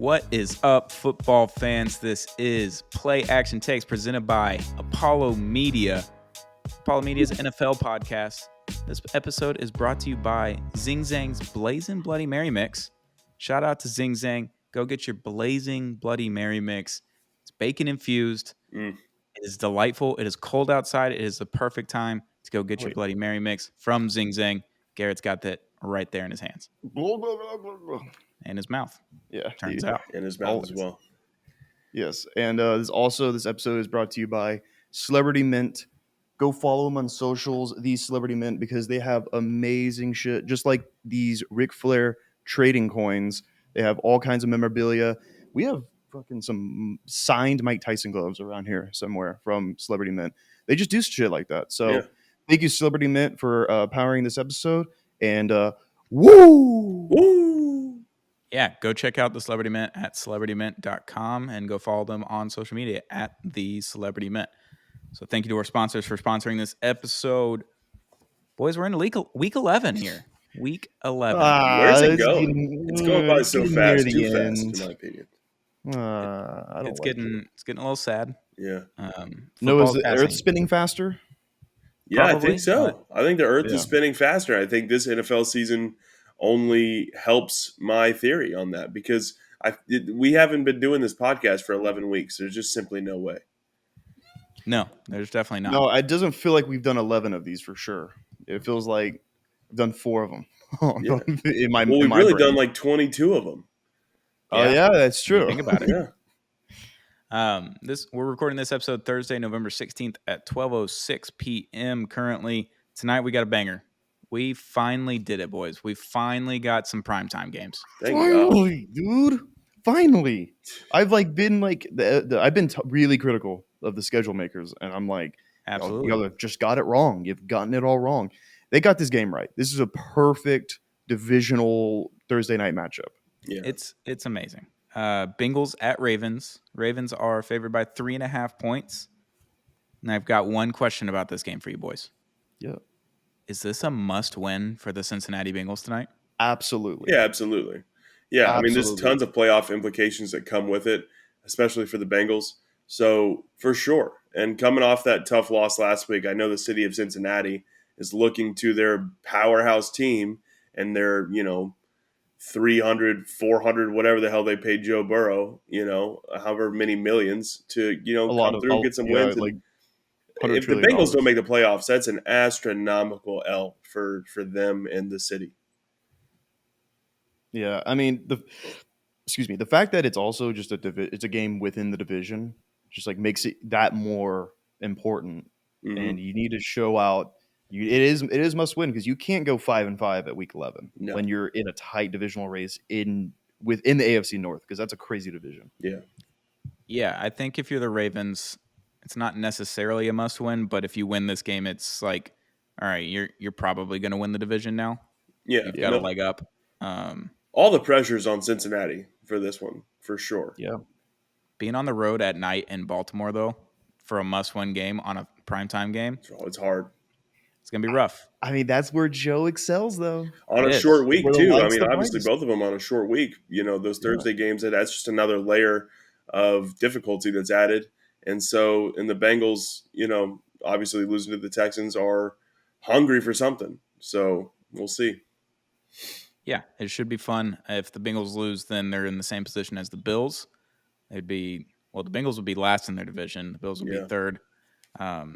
What is up, football fans? This is Play Action Takes presented by Apollo Media. Apollo Media's NFL podcast. This episode is brought to you by Zing Zang's Blazing Bloody Mary Mix. Shout out to Zing Zang. Go get your Blazing Bloody Mary Mix. It's bacon infused. It is delightful. It is cold outside. It is the perfect time to go get your Bloody Mary Mix from Zing Zang. Garrett's got that right there in his hands. And his mouth. Yeah. Turns out. In his mouth as well. Yes. And this episode is brought to you by Celebrity Mint. Go follow them on socials, these Celebrity Mint, because they have amazing shit. Just like these Ric Flair trading coins. They have all kinds of memorabilia. We have fucking some signed Mike Tyson gloves around here somewhere from Celebrity Mint. They just do shit like that. So thank you, Celebrity Mint, for powering this episode. And woo! Yeah, go check out the Celebrity Mint at celebritymint.com and go follow them on social media at the Celebrity Mint. So thank you to our sponsors for sponsoring this episode. Boys, we're in week 11 here. Week 11. Where's it going? It's going by so fast, too fast, in my opinion. It's getting a little sad. Yeah. No, is the Earth spinning faster? Yeah, Probably, I think so. I think the Earth is spinning faster. I think this NFL season only helps my theory on that because we haven't been doing this podcast for 11 weeks. There's just simply no way. No, there's definitely not. No, it doesn't feel like we've done 11 of these for sure. It feels like we've done 4 of them. Yeah. We've really done like 22 of them. Oh, yeah, that's true. Think about it. Yeah. We're recording this episode Thursday, November 16th at 12:06 p.m. Currently, tonight we got a banger. We finally did it, boys. We finally got some primetime games. Finally, dude. Finally. I've been really critical of the schedule makers, and I'm like, absolutely, y'all have just got it wrong. You've gotten it all wrong. They got this game right. This is a perfect divisional Thursday night matchup. Yeah. It's amazing. Bengals at Ravens. Ravens are favored by 3.5 points. And I've got one question about this game for you boys. Yeah. Is this a must-win for the Cincinnati Bengals tonight? Absolutely. Yeah, absolutely. Yeah, absolutely. I mean, there's tons of playoff implications that come with it, especially for the Bengals. So, for sure. And coming off that tough loss last week, I know the city of Cincinnati is looking to their powerhouse team and their, 300, 400, whatever the hell they paid Joe Burrow, however many millions to, come through and get some wins. If the Bengals don't make the playoffs, that's an astronomical L for them and the city. Yeah, I mean, the fact that it's also just it's a game within the division just makes it that more important. Mm-hmm. And you need to show out. It is must win because you can't go 5-5 at week 11 when you're in a tight divisional race within the AFC North because that's a crazy division. Yeah, I think if you're the Ravens, it's not necessarily a must win, but if you win this game, it's like, all right, you're probably going to win the division now. Yeah, you've got a leg up. All the pressure's on Cincinnati for this one, for sure. Yeah. Being on the road at night in Baltimore, though, for a must-win game on a primetime game, it's hard. It's going to be rough. I mean, that's where Joe excels, though. On a short week, too. I mean, obviously, both of them on a short week. Those Thursday games, that's just another layer of difficulty that's added. And so, in the Bengals, obviously losing to the Texans are hungry for something. So, we'll see. Yeah, it should be fun. If the Bengals lose, then they're in the same position as the Bills. The Bengals would be last in their division. The Bills would be third,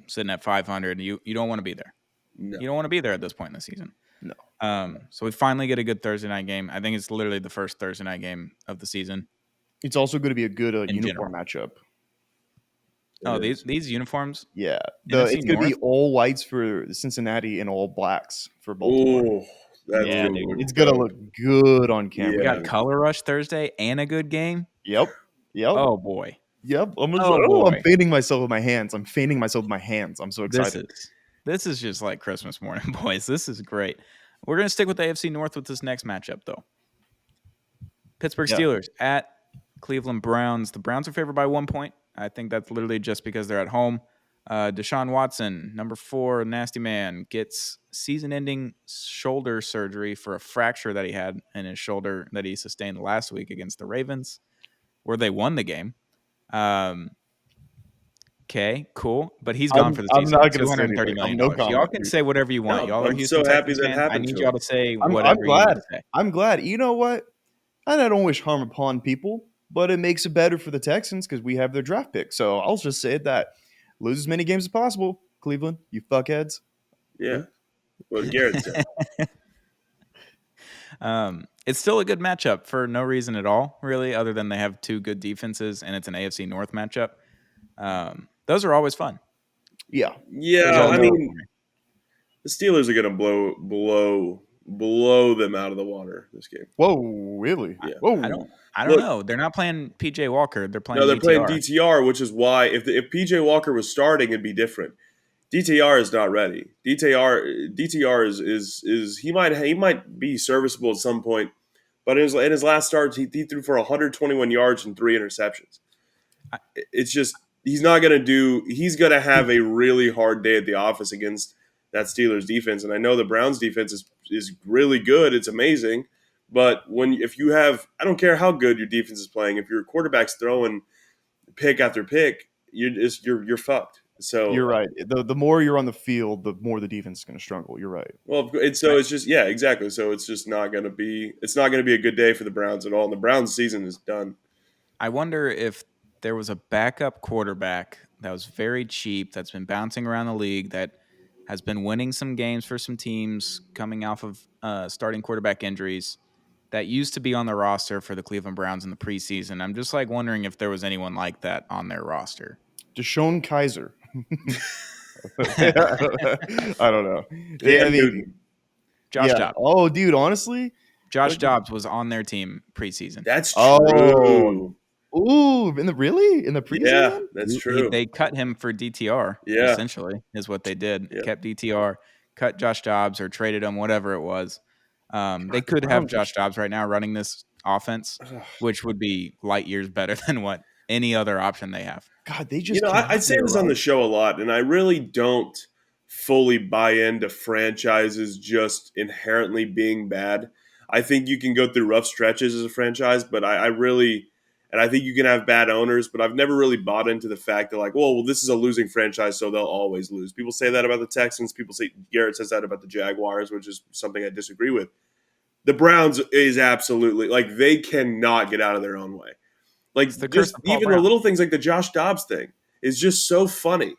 sitting at 500. You don't want to be there. No. You don't want to be there at this point in the season. No. So we finally get a good Thursday night game. I think it's literally the first Thursday night game of the season. It's also going to be a good uniform matchup. Oh, these uniforms? Yeah. It's going to be all whites for Cincinnati and all blacks for Baltimore. Ooh, dude. It's going to look good on camera. We got Color Rush Thursday and a good game. Yep. Oh, boy. Yep. I'm feigning myself with my hands. I'm so excited. This is just like Christmas morning, boys. This is great. We're going to stick with the AFC North with this next matchup, though. Pittsburgh Steelers at Cleveland Browns. The Browns are favored by 1 point. I think that's literally just because they're at home. Deshaun Watson, number 4, nasty man, gets season-ending shoulder surgery for a fracture that he had in his shoulder that he sustained last week against the Ravens. where they won the game. Okay, cool. But he's gone for the season. I'm not going to say $230 anything. million. No Y'all comment, can dude. say whatever you want. No, Y'all are I'm Houston so happy Texans that fans. I happened need to y'all him. to say I'm whatever you need glad. to say. I'm glad. You know what? And I don't wish harm upon people, but it makes it better for the Texans because we have their draft pick. So I'll just say that. Lose as many games as possible, Cleveland, you fuckheads. Yeah. What Garrett said. It's still a good matchup for no reason at all, really, other than they have two good defenses and it's an AFC North matchup. Those are always fun. Yeah. Yeah, Y'all I know mean, it for me. the Steelers are going to blow them out of the water this game. Whoa, really? Yeah. Whoa. I don't Look, know. They're not playing PJ Walker. They're playing No, they're playing DTR. DTR, which is why if PJ Walker was starting, it'd be different. DTR is not ready. DTR is he might be serviceable at some point, but in his last start he threw for 121 yards and 3 interceptions. It's just he's not going to do. He's going to have a really hard day at the office against that Steelers defense, and I know the Browns defense is really good. It's amazing, but if you have, I don't care how good your defense is playing, if your quarterback's throwing pick after pick, you're fucked. So You're right. The more you're on the field, the more the defense is going to struggle. You're right. well, it's just yeah, exactly. So it's just not going to be a good day for the Browns at all. And the Browns season is done. I wonder if there was a backup quarterback that was very cheap, that's been bouncing around the league, that has been winning some games for some teams coming off of starting quarterback injuries, that used to be on the roster for the Cleveland Browns in the preseason. I'm just like wondering if there was anyone like that on their roster. Deshaun Kaiser. I don't know. Cam Newton. Josh Dobbs. Oh, dude, honestly, Josh Dobbs was on their team preseason. That's true. Oh. Ooh, in the preseason? Yeah, that's true. They cut him for DTR, Yeah. essentially, is what they did. Yeah. Kept DTR, cut Josh Dobbs, or traded him, whatever it was. They could have Josh Dobbs right now running this offense, which would be light years better than what any other option they have. God, they just I say this on the show a lot, and I really don't fully buy into franchises just inherently being bad. I think you can go through rough stretches as a franchise, but I really, and I think you can have bad owners, but I've never really bought into the fact that, like, well, this is a losing franchise, so they'll always lose. People say that about the Texans. Garrett says that about the Jaguars, which is something I disagree with. The Browns is absolutely, like, they cannot get out of their own way. Like, just even the little things like the Josh Dobbs thing is just so funny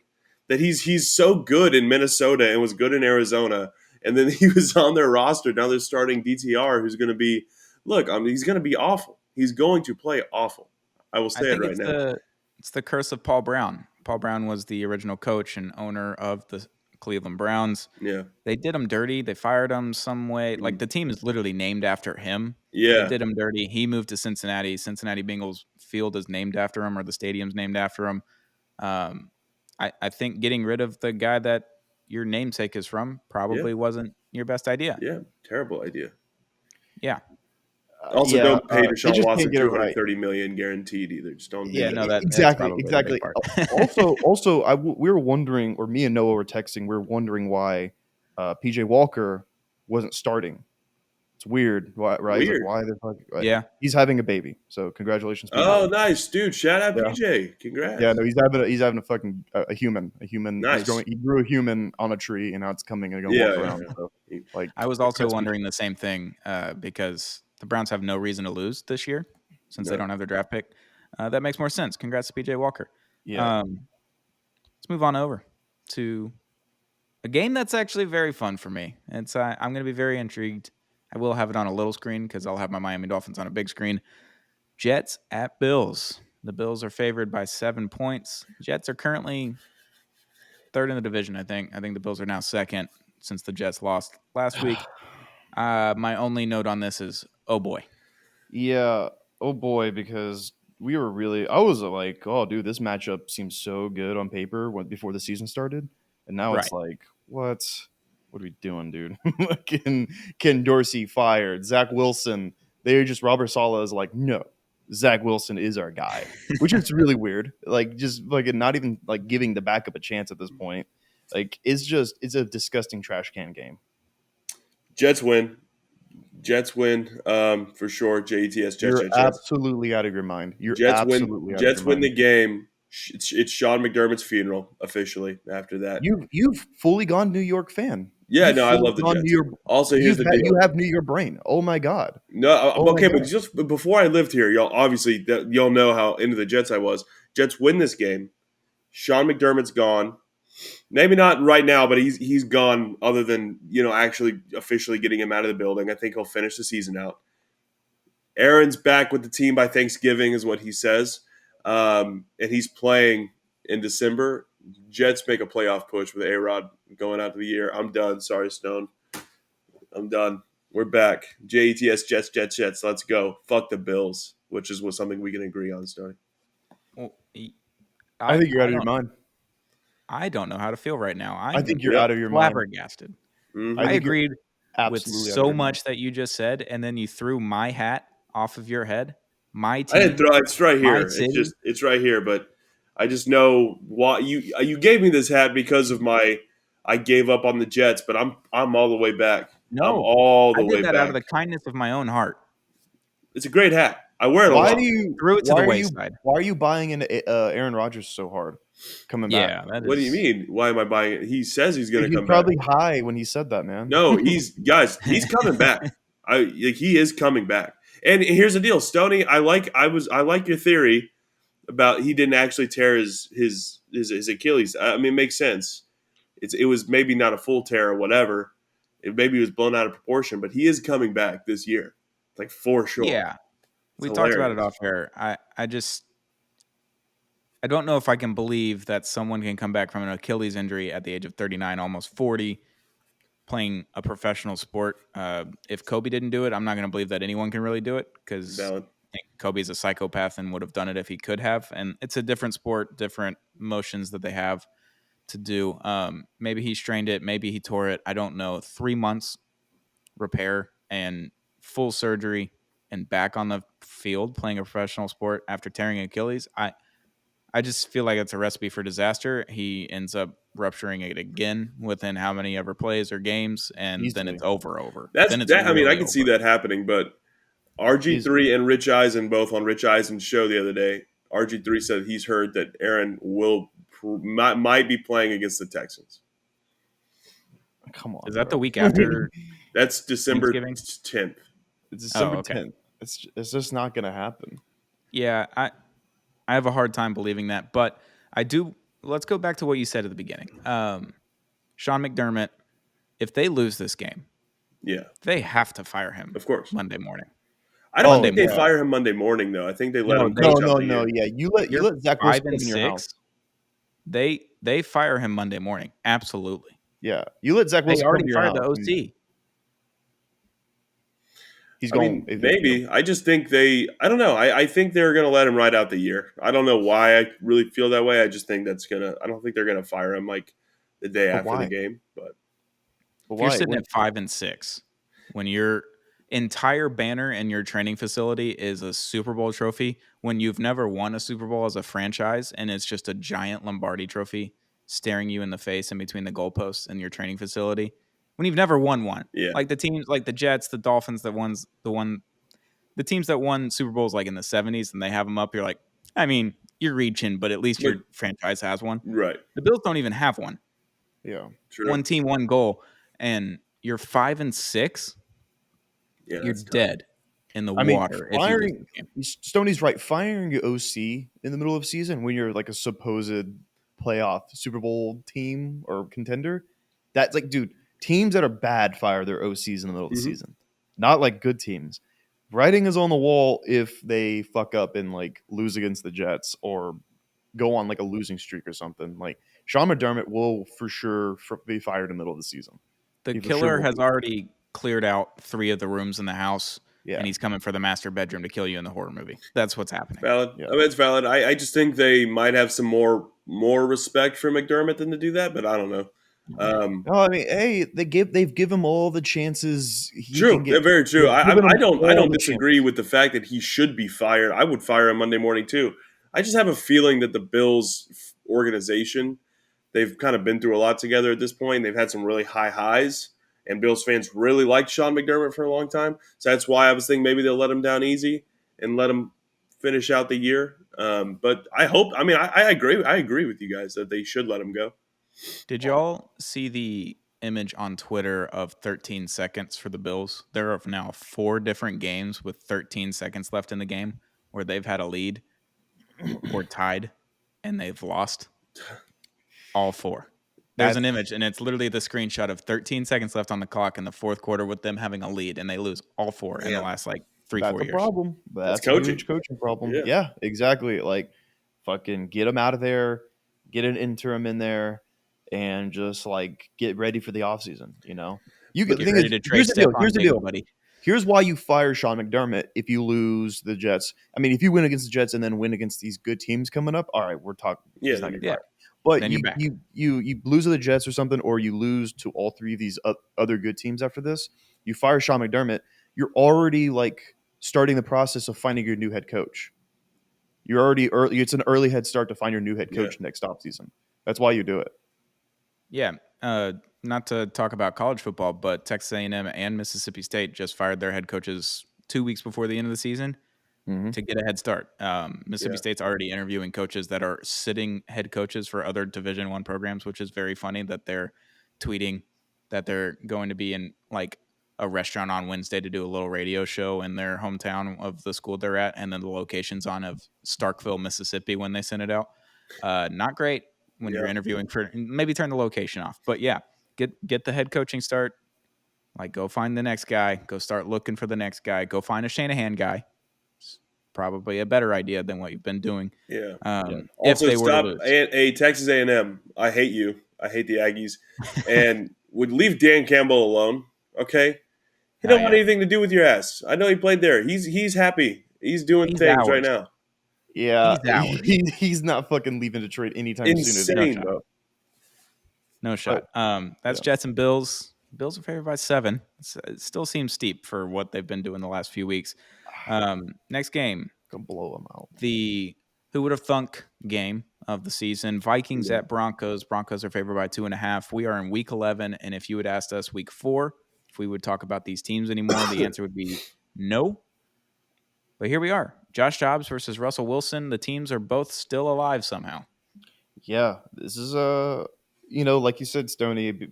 that he's so good in Minnesota and was good in Arizona, and then he was on their roster. Now they're starting DTR, who's going to be he's going to be awful. He's going to play awful. I will say it right now. It's the curse of Paul Brown. Paul Brown was the original coach and owner of the Cleveland Browns. Yeah, they did him dirty. They fired him some way. Like, the team is literally named after him. Yeah, they did him dirty. He moved to Cincinnati. Cincinnati Bengals Field is named after him, or the stadium's named after him. I think getting rid of the guy that your namesake is from probably wasn't your best idea. Yeah, terrible idea. Yeah. Also, don't pay Deshaun Watson $230 million guaranteed either. Just don't. Yeah, no, exactly. We were wondering, or me and Noah were texting. We were wondering why PJ Walker wasn't starting. It's weird, right? Weird. Like, why the fuck? Yeah, he's having a baby, so congratulations. PJ. Oh, nice, dude! Shout out PJ. Congrats. Yeah, no, he's having a fucking a human. Nice. He grew a human on a tree, and now it's coming and going to walk around. So, like, I was also wondering the same thing because the Browns have no reason to lose this year since they don't have their draft pick. That makes more sense. Congrats to PJ Walker. Yeah. Let's move on over to a game that's actually very fun for me. It's I'm going to be very intrigued. I will have it on a little screen because I'll have my Miami Dolphins on a big screen. Jets at Bills. The Bills are favored by 7 points. Jets are currently third in the division, I think. I think the Bills are now second since the Jets lost last week. My only note on this is, oh boy. Yeah, oh boy, because I was like, oh, dude, this matchup seems so good on paper before the season started. And now it's like, what are we doing, dude? Ken Dorsey fired. Zach Wilson. Robert Saleh is like, no, Zach Wilson is our guy, which is really weird. Like, just like not even like giving the backup a chance at this point. Like, it's a disgusting trash can game. Jets win. Jets win for sure. Jets. You're Jets. absolutely out of your mind. You're Jets win. absolutely out of Jets your win mind. the game. It's Sean McDermott's funeral officially after that. You've fully gone New York fan. Yeah, You've no, I fully love the gone Jets. New York. Also, here's the You deal. have New York brain. Oh my god. No, Oh my okay, but God. just before I lived here, y'all obviously y'all know how into the Jets I was. Jets win this game. Sean McDermott's gone. Maybe not right now, but he's gone. Other than actually officially getting him out of the building, I think he'll finish the season out. Aaron's back with the team by Thanksgiving, is what he says, and he's playing in December. Jets make a playoff push with A-Rod going out of the year. I'm done. Sorry, Stone. I'm done. We're back. Jets, Jets. Let's go. Fuck the Bills, which is something we can agree on, Stone. Well, I think you're out of your don't- mind. I don't know how to feel right now. I I'm think you're Yep. out of your mind. flabbergasted. Mm-hmm. I think you're agreed with absolutely out of so your much mind. that you just said, and then you threw my hat off of your head. My I team. didn't throw. It's right My here. city. It's right here. But I just know why you gave me this hat because of I gave up on the Jets, but I'm all the way back. I'm No, all the I way did that out of back. the kindness of my own heart. It's a great hat. I wear it a Why lot. do you Threw it to why the are you wayside. why are you buying into Aaron Rodgers so hard coming back? Yeah, that is. What do you mean? Why am I buying it? He says he's going to He's come probably back. high when he said that, man. No, he's coming back. He is coming back. And here's the deal, Stoney. I like your theory about he didn't actually tear his Achilles. I mean, it makes sense. It was maybe not a full tear or whatever. Maybe it was blown out of proportion, but he is coming back this year, like for sure. Yeah, It's we talked about it hilarious. off air. I don't know if I can believe that someone can come back from an Achilles injury at the age of 39, almost 40, playing a professional sport. If Kobe didn't do it, I'm not going to believe that anyone can really do it because Valid. I think Kobe's a psychopath and would have done it if he could have. And it's a different sport, different motions that they have to do. Maybe he strained it. Maybe he tore it. I don't know. 3 months repair and full surgery and back on the field playing a professional sport after tearing Achilles. I just feel like it's a recipe for disaster. He ends up rupturing it again within how many ever plays or games, and then Easily. it's over. That's Then it's that. I mean, I really can see over. that happening, but RG3 and Rich Eisen both on Rich Eisen's show the other day. RG3 said he's heard that Aaron might be playing against the Texans. Come on. Is that bro. the week after? That's December Thanksgiving? 10th. It's December okay. 10th. It's just not gonna happen. Yeah, I have a hard time believing that, but I do. Let's go back to what you said at the beginning. Sean McDermott, if they lose this game, Yeah, they have to fire him of course. Monday morning. I don't Monday think they morning. fire him Monday morning, though. I think they let No, him they- coach No, out the no. year. Yeah, you let Zach You're Wilson 5 live and in your 6. house. They fire him Monday morning. Absolutely. Yeah, you let Zach They Wilson come already to your fired house. the and OC. He's I going. mean, maybe. I just think I don't know. I think they're going to let him ride out the year. I don't know why I really feel that way. I just think I don't think they're going to fire him like the day But after why? the game. But If you're sitting at 5 and 6, when your entire banner in your training facility is a Super Bowl trophy, when you've never won a Super Bowl as a franchise and it's just a giant Lombardi trophy staring you in the face in between the goalposts in your training facility, when you've never won one, yeah, like the teams like the Jets, the Dolphins, the teams that won Super Bowls like in the 70s and they have them up, you're like, I mean, you're reaching, but at least your franchise has one. right. The Bills don't even have one. Yeah, True. One team, one goal, and you're 5 and 6. Yeah, You're that's tough. dead in the I mean, water. If you lose the game. Stoney's right. Firing your OC in the middle of season when you're like a supposed playoff Super Bowl team or contender, that's like, dude, teams that are bad fire their OCs in the middle of the Mhm. season, not like good teams. Writing is on the wall if they fuck up and like lose against the Jets or go on like a losing streak or something. Like Sean McDermott will for sure be fired in the middle of the season. The He for killer will has be. already cleared out 3 of the rooms in the house, Yeah. and he's coming for the master bedroom to kill you in the horror movie. That's what's happening. Valid. Yeah. I mean, it's valid. I just think they might have some more respect for McDermott than to do that, but I don't know. No, I mean, hey, they've given him all the chances he True, can get. very true. They've given him I all don't the disagree with the fact that he should be fired. I would fire him Monday morning too. I just have a feeling that the Bills organization, they've kind of been through a lot together at this point. They've had some really high highs, and Bills fans really liked Sean McDermott for a long time. So that's why I was thinking maybe they'll let him down easy and let him finish out the year. But I hope. I mean, I agree. I agree with you guys that they should let him go. Did y'all see the image on Twitter of 13 seconds for the Bills? There are now 4 different games with 13 seconds left in the game where they've had a lead or tied and they've lost. All 4. There's an image, and it's literally the screenshot of 13 seconds left on the clock in the fourth quarter with them having a lead, and they lose all 4 in the last 3-4 years. That's a problem. That's a coaching. huge coaching problem. Yeah. Yeah, exactly. Like, fucking get them out of there, get an interim in there, and just like get ready for the offseason. You Get ready to trade Here's the deal, buddy. Here's why you fire Sean McDermott if you lose the Jets. I mean, if you win against the Jets and then win against these good teams coming up, all right, we're talking. He's not getting fired. But Then you're back. you lose to the Jets or something, or you lose to all 3 of these other good teams after this. You fire Sean McDermott. You're already like starting the process of finding your new head coach. You're already early. It's an early head start to find your new head coach next offseason. That's why you do it. Yeah. Not to talk about college football, but Texas A&M and Mississippi State just fired their head coaches 2 weeks before the end of the season to get a head start. Mississippi State's already interviewing coaches that are sitting head coaches for other Division I programs, which is very funny that they're tweeting that they're going to be in like a restaurant on Wednesday to do a little radio show in their hometown of the school they're at, and then the location's on of Starkville, Mississippi when they send it out. Not great when you're interviewing for, maybe turn the location off. But yeah, get the head coaching start. Like, go find the next guy. Go start looking for the next guy. Go find a Shanahan guy. It's probably a better idea than what you've been doing. Yeah. If Also, they were stop to lose. a Texas A&M. I hate you. I hate the Aggies. And would leave Dan Campbell alone. Okay. He don't want anything to do with your ass. I know he played there. He's happy. He's doing things right now. Yeah, he's not fucking leaving Detroit anytime soon. Insane, bro. No shot. That's Jets and Bills. Bills are favored by 7. It still seems steep for what they've been doing the last few weeks. Next game. Go blow them out. The who would have thunk game of the season. Vikings at Broncos. Broncos are favored by 2.5. We are in week 11, and if you had asked us week 4 if we would talk about these teams anymore, the answer would be no. But here we are. Josh Dobbs versus Russell Wilson. The teams are both still alive somehow. Yeah, this is like you said, Stoney,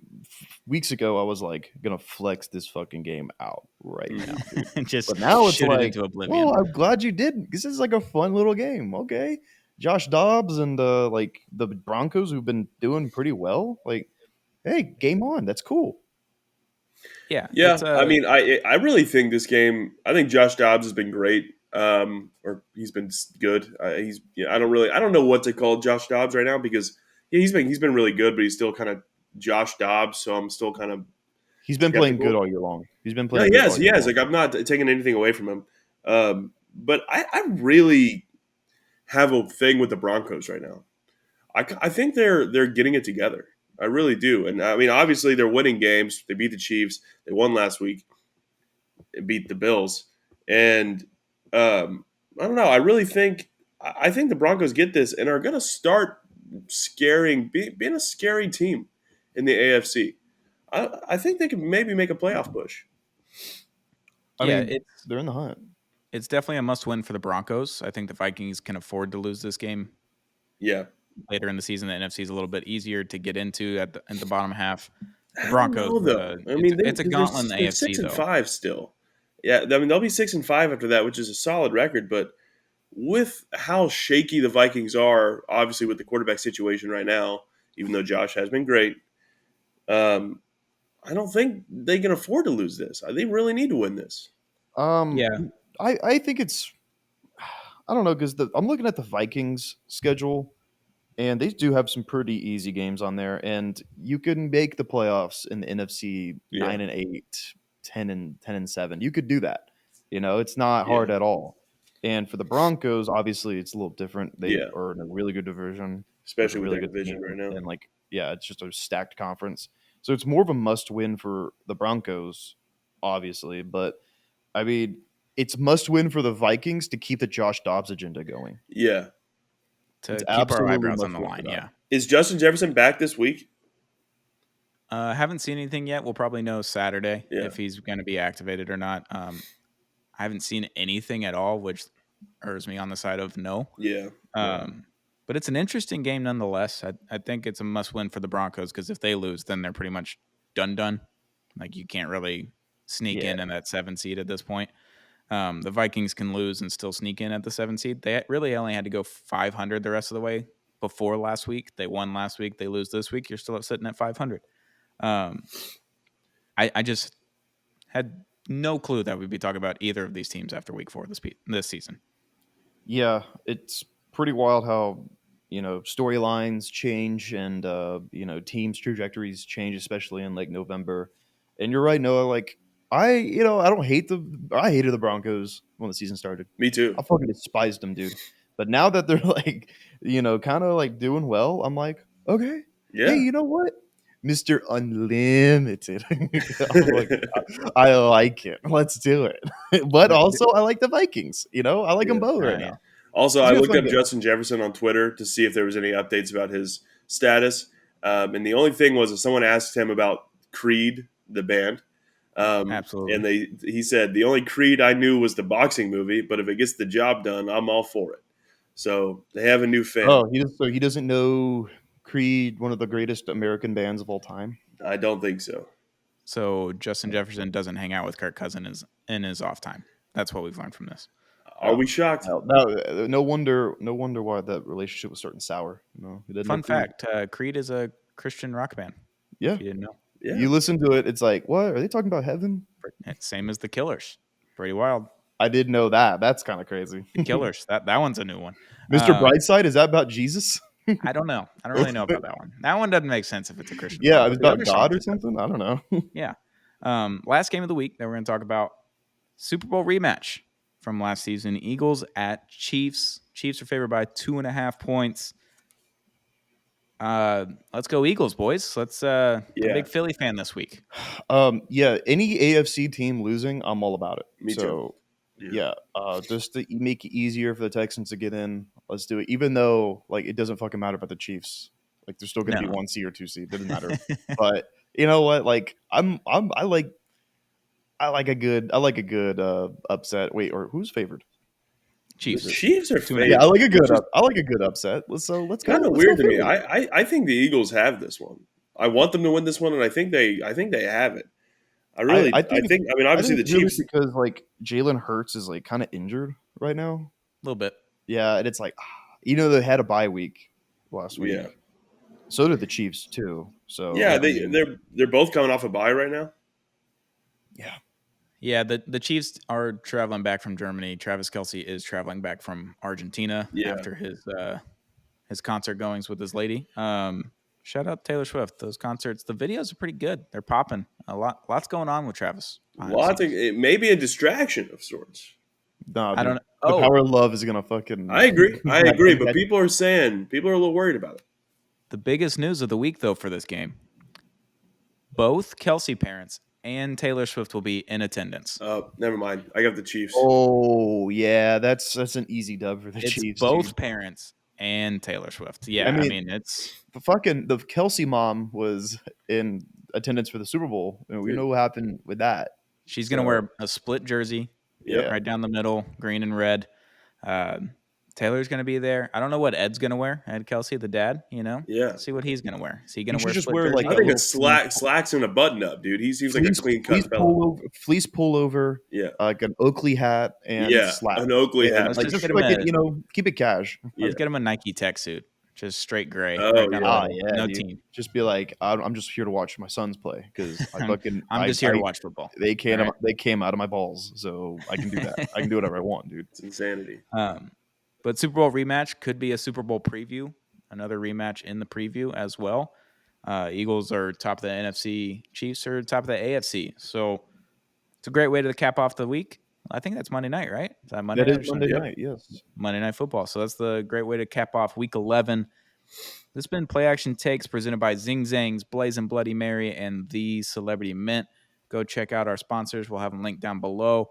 weeks ago I was like gonna flex this fucking game out right now. But now it's shoot like, it into oblivion. Oh, I'm glad you didn't. This is like a fun little game. Okay, Josh Dobbs and like the Broncos who've been doing pretty well. Like, hey, game on. That's cool. Yeah. I mean, I really think this game. I think Josh Dobbs has been great. Or he's been good. I don't know what to call Josh Dobbs right now because he's been really good, but he's still kind of Josh Dobbs. So I'm still kind of. He's been playing good all year long. He's been playing. He has. Like, I'm not taking anything away from him. But I really have a thing with the Broncos right now. I think they're getting it together. I really do. And I mean, obviously they're winning games. They beat the Chiefs. They won last week. They beat the Bills. And I don't know. I really think the Broncos get this and are going to start being a scary team in the AFC. I think they could maybe make a playoff push. I mean, they're in the hunt. It's definitely a must-win for the Broncos. I think the Vikings can afford to lose this game. Yeah. Later in the season, the NFC is a little bit easier to get into in the bottom half. The Broncos, it's a gauntlet in the AFC, 6-5 still. Yeah, I mean, they'll be 6-5 after that, which is a solid record. But with how shaky the Vikings are, obviously with the quarterback situation right now, even though Josh has been great, I don't think they can afford to lose this. They really need to win this. I think it's – I don't know because I'm looking at the Vikings schedule, and they do have some pretty easy games on there. And you can make the playoffs in the NFC 9-8, 10-7. You could do that. It's not hard at all. And for the Broncos, obviously, it's a little different. They are in a really good division. Especially with really good division right now. And, it's just a stacked conference. So it's more of a must-win for the Broncos, obviously. But, I mean, it's must-win for the Vikings to keep the Josh Dobbs agenda going. Yeah. To keep our eyebrows on the line, yeah. Is Justin Jefferson back this week? Haven't seen anything yet. We'll probably know Saturday Yeah. if he's going to be activated or not. I haven't seen anything at all, which errs me on the side of no. Yeah. But it's an interesting game nonetheless. I think it's a must-win for the Broncos because if they lose, then they're pretty much done. Like you can't really sneak in that 7 seed at this point. The Vikings can lose and still sneak in at the 7 seed. They really only had to go 500 the rest of the way before last week. They won last week. They lose this week. You're still sitting at 500. I just had no clue that we'd be talking about either of these teams after week 4 this season. Yeah, it's pretty wild how, storylines change and, teams' trajectories change, especially in like November. And you're right, Noah. Like, I hated the Broncos when the season started. Me too. I fucking despised them, dude. But now that they're like, kind of like doing well, I'm like, okay, Yeah. hey, you know what? Mr. Unlimited. I like it. Let's do it. But also, I like the Vikings. I like them both right now. Also, It's I been a looked fun up game. Justin Jefferson on Twitter to see if there was any updates about his status. And the only thing was that someone asked him about Creed, the band. Absolutely. And he said, the only Creed I knew was the boxing movie, but if it gets the job done, I'm all for it. So they have a new fan. Oh, he doesn't know Creed, one of the greatest American bands of all time? I don't think so. So Justin Jefferson doesn't hang out with Kirk Cousins in his off time. That's what we've learned from this. Are we shocked? No wonder why that relationship was starting sour. He didn't Fun know Creed. fact, Creed is a Christian rock band. Yeah. If you didn't know. Yeah. You listen to it, it's like, what? Are they talking about heaven? Same as the Killers. Pretty wild. I didn't know that. That's kind of crazy. The Killers. That one's a new one. Mr. Brightside, is that about Jesus? I don't know. I don't really know about that one. That one doesn't make sense if it's a Christian. Yeah, song, it was but the about other God or songs do. something. I don't know. Yeah. Last game of the week that we're going to talk about, Super Bowl rematch from last season. Eagles at Chiefs. Chiefs are favored by 2.5 points. Let's go Eagles, boys. Let's I'm a big Philly fan this week. Yeah, any AFC team losing, I'm all about it. Me too. Yeah, just to make it easier for the Texans to get in, let's do it. Even though like it doesn't fucking matter about the Chiefs, like they're still going to be 1 seed or 2 seed. Doesn't matter. But you know what? Like I like a good upset. Wait, or who's favored? The Chiefs are favored. Yeah, I like a good upset. So let's go. Kind of weird to me. I think the Eagles have this one. I want them to win this one, and I think they have it. I think obviously the Chiefs, because like Jalen Hurts is like kind of injured right now. A little bit. Yeah, and it's like they had a bye week last week. Yeah. So did the Chiefs too. So yeah, they're both coming off a bye right now. Yeah. Yeah, the Chiefs are traveling back from Germany. Travis Kelce is traveling back from Argentina after his concert goings with his lady. Shout out Taylor Swift. Those concerts, the videos are pretty good. They're popping. Lots going on with Travis. It may be a distraction of sorts. No, I don't know. The power of love is gonna fucking. I agree, but people are a little worried about it. The biggest news of the week, though, for this game, both Kelce parents and Taylor Swift will be in attendance. Oh, never mind. I got the Chiefs. Oh yeah, that's an easy dub for the It's Chiefs. both dude. parents and Taylor Swift. Yeah, I mean it's the Kelce mom was in attendance for the Super Bowl. We know what happened with that. She's gonna wear a split jersey, right down the middle, green and red. Taylor's gonna be there. I don't know what Ed's gonna wear. Ed Kelce, the dad. See what he's gonna wear. Is he gonna wear? Just split wear jersey? I think it's slacks and a button up, dude. He seems like a clean cut fellow. Fleece pullover, like an Oakley hat and slacks. An Oakley hat. Let's Like just just get him like keep it cash. Let's get him a Nike tech suit, just straight gray. Oh, right down the yeah. middle. No dude. team. Just be like, I'm just here to watch my sons play because I'm just here to watch football. They came out of my balls, so I can do that. I can do whatever I want, dude. It's insanity. But Super Bowl rematch could be a Super Bowl preview, another rematch in the preview as well. Eagles are top of the NFC, Chiefs are top of the AFC. So it's a great way to cap off the week. I think that's Monday night, right? Is that Monday That night? is Monday night, yes. Monday Night Football. So that's the great way to cap off Week 11. This has been Play Action Takes presented by Zing Zang's, Blazing Bloody Mary, and The Celebrity Mint. Go check out our sponsors. We'll have them linked down below.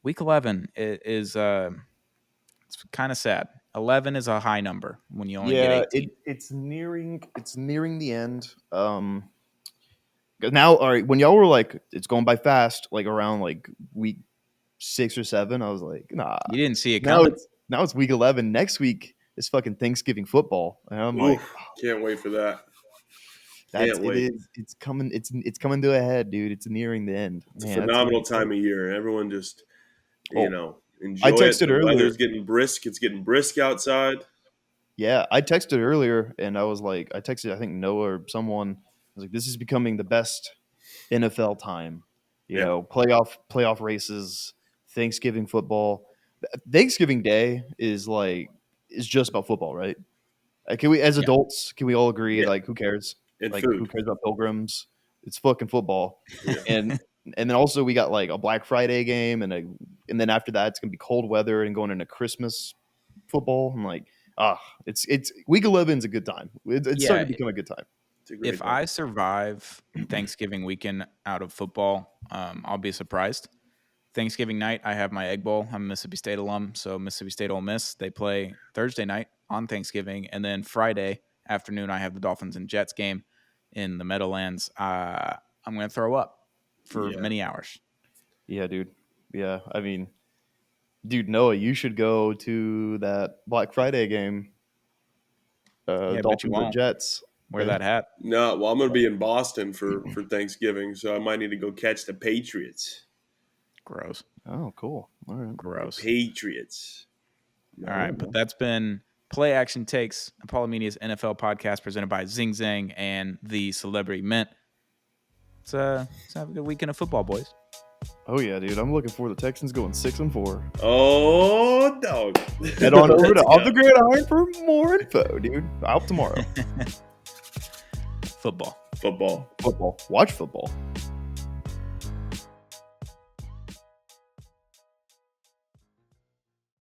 Week 11 is it's kind of sad. 11 is a high number when you only get 18. It's nearing the end. Now, all right, when y'all were like, it's going by fast, like around like week 6 or 7, I was like, nah. You didn't see it Now coming. it's week 11. Next week is fucking Thanksgiving football, and I'm like, Can't wait for that. It's coming. It's coming to a head, dude. It's nearing the end. It's a phenomenal time of year. Everyone just, enjoy I texted it. The earlier. weather's getting brisk. It's getting brisk outside. Yeah, I texted earlier, and I was like, I think Noah or someone. I was like, this is becoming the best NFL time. You know, playoff races, Thanksgiving football. Thanksgiving Day is just about football, right? Can we, as adults, can we all agree? Yeah. Like, who cares? And Like, food. who cares about pilgrims? It's fucking football. Yeah. And then also we got like a Black Friday game, and then after that it's gonna be cold weather and going into Christmas football. I'm like, it's week 11 is a good time. It's starting to become a good time. If I survive Thanksgiving weekend out of football, I'll be surprised. Thanksgiving night, I have my Egg Bowl. I'm a Mississippi State alum, so Mississippi State Ole Miss, they play Thursday night on Thanksgiving, and then Friday afternoon, I have the Dolphins and Jets game in the Meadowlands. I'm going to throw up for many hours. Yeah, dude. Yeah, I mean, dude, Noah, you should go to that Black Friday game. Dolphins and Jets. Wear that hat. No, well, I'm going to be in Boston for Thanksgiving, so I might need to go catch the Patriots. Gross. Oh, cool. All right. Gross. The Patriots. All right, but that's been Play Action Takes, Apollo Media's NFL podcast presented by Zing Zang and the Celebrity Mint. Let's have a good weekend of football, boys. Oh yeah, dude! I'm looking for the Texans going 6-4. Oh, dog! Head on over to Off the Gridiron for more info, dude. Out tomorrow. Football. Watch football.